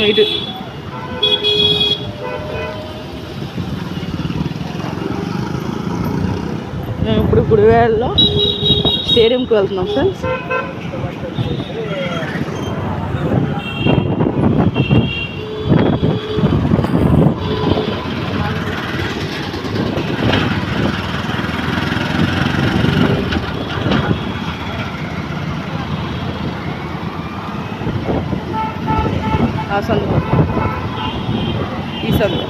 ఇటు మేము ఇప్పుడు గుడివాడలో స్టేడియంకి వెళ్తున్నాం ఫ్రెండ్స్. ఆ సందు ఈ సందు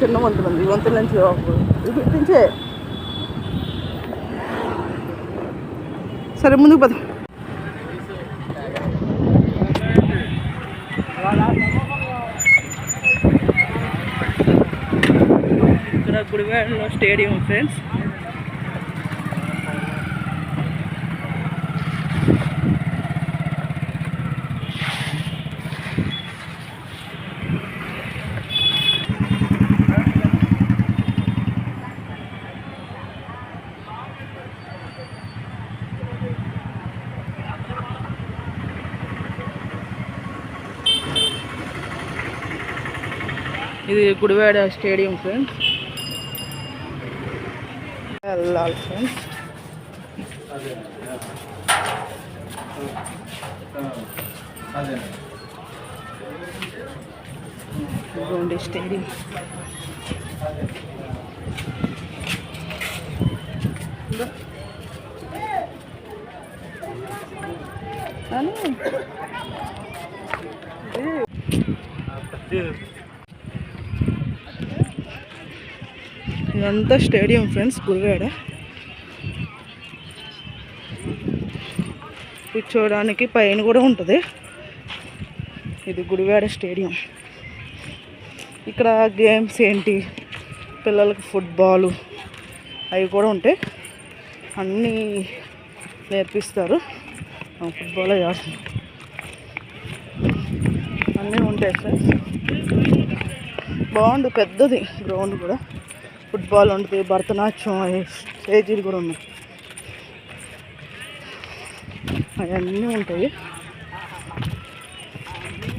చిన్న వంతులు ఉంది. ఈ వంతుల నుంచి ఇప్పించే సరే ముందుకు పద. ఇక్కడ గుడివాడలో స్టేడియం ఫ్రెండ్స్. ఇది గుడివాడ స్టేడియం ఫ్రెండ్స్. వెళ్ళాలి ఫ్రెండ్స్. ఇదిగోండి స్టేడియం. ఇదంతా స్టేడియం ఫ్రెండ్స్ గుడివాడ. కూర్చోడానికి పైన కూడా ఉంటుంది. ఇది గుడివాడ స్టేడియం. ఇక్కడ గేమ్స్ ఏంటి, పిల్లలకి ఫుట్బాలు అవి కూడా ఉంటాయి. అన్నీ నేర్పిస్తారు. ఫుట్బాల్ అన్నీ ఉంటాయి ఫ్రెండ్స్. బాగుంది, పెద్దది గ్రౌండ్ కూడా. ఫుట్బాల్ ఉంటుంది, భరతనాట్యం స్టేజీలు కూడా ఉన్నాయి. అవన్నీ ఉంటాయి.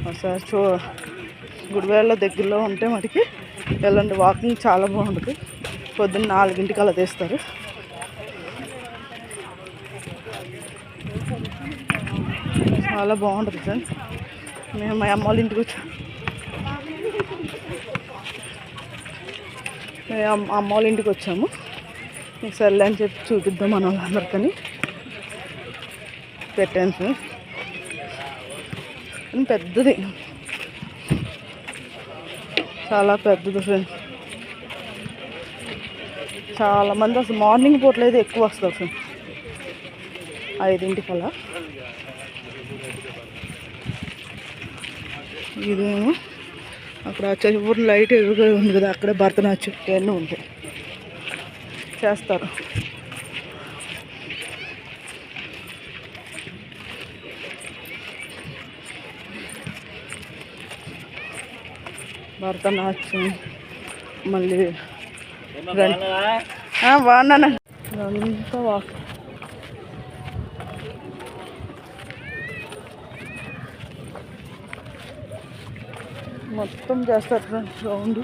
ఒకసారి గుడివాడలో దగ్గరలో ఉంటే మటుకి వెళ్ళండి. వాకింగ్ చాలా బాగుంటుంది. పొద్దున్న 4 అలా తీస్తారు. చాలా బాగుంటుంది ఫ్రెండ్స్. మేము మా అమ్మ వాళ్ళ ఇంటికి వచ్చాము. అమ్మ వాళ్ళ ఇంటికి వచ్చాము. మీకు సర్లే అని చెప్పి చూపిద్దాం మన వాళ్ళందరికని పెట్టాను ఫ్రెండ్స్. పెద్దది, చాలా పెద్దది ఫ్రెండ్స్. చాలామంది అసలు మార్నింగ్ పూటలో అయితే ఎక్కువ వస్తారు ఫ్రెండ్స్. 5 అలా. ఇదేమో అక్కడ చివరి లైట్ ఎదురుగా ఉంది కదా, అక్కడ భరతనాట్యం ఇవన్నీ ఉంటాయి, చేస్తారు. భరతనాట్యం మళ్ళీ బాగున్నాను. అంతా వాక్. మొత్తం చేస్తారు ఫ్రెండ్స్ రౌండ్.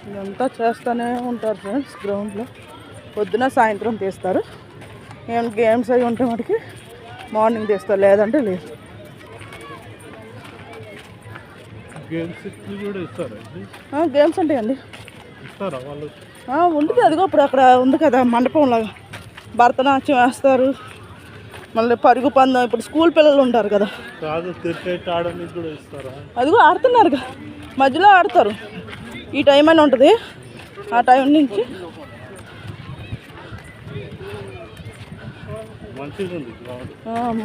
ఇదంతా చేస్తూనే ఉంటారు ఫ్రెండ్స్ గ్రౌండ్లో. పొద్దున సాయంత్రం తీస్తారు. ఏమైనా గేమ్స్ అవి ఉంటే మటుకి మార్నింగ్ తీస్తారు, లేదంటే లేదు. గేమ్స్ ఉంటాయండి. ఉంటుంది. అదిగో ఇప్పుడు అక్కడ ఉంది కదా మండపంలాగా, భరతనాట్యం వేస్తారు, మళ్ళీ పరుగు పందెం. ఇప్పుడు స్కూల్ పిల్లలు ఉంటారు కదా, అదిగో ఆడుతున్నారు, మధ్యలో ఆడతారు. ఈ టైం అని ఉంటుంది, ఆ టైం నుంచి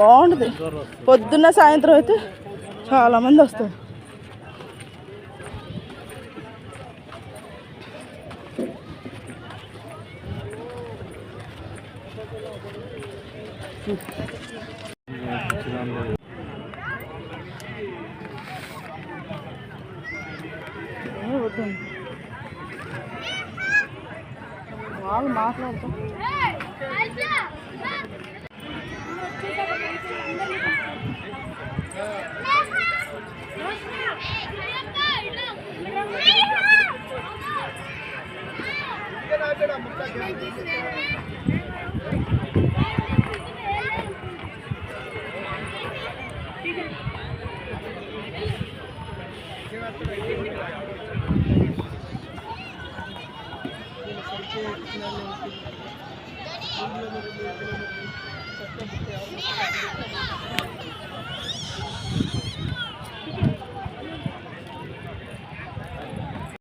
బాగుంటుంది. పొద్దున్న సాయంత్రం అయితే చాలామంది వస్తారు. వాళ్ళు మాట్లాడతాం.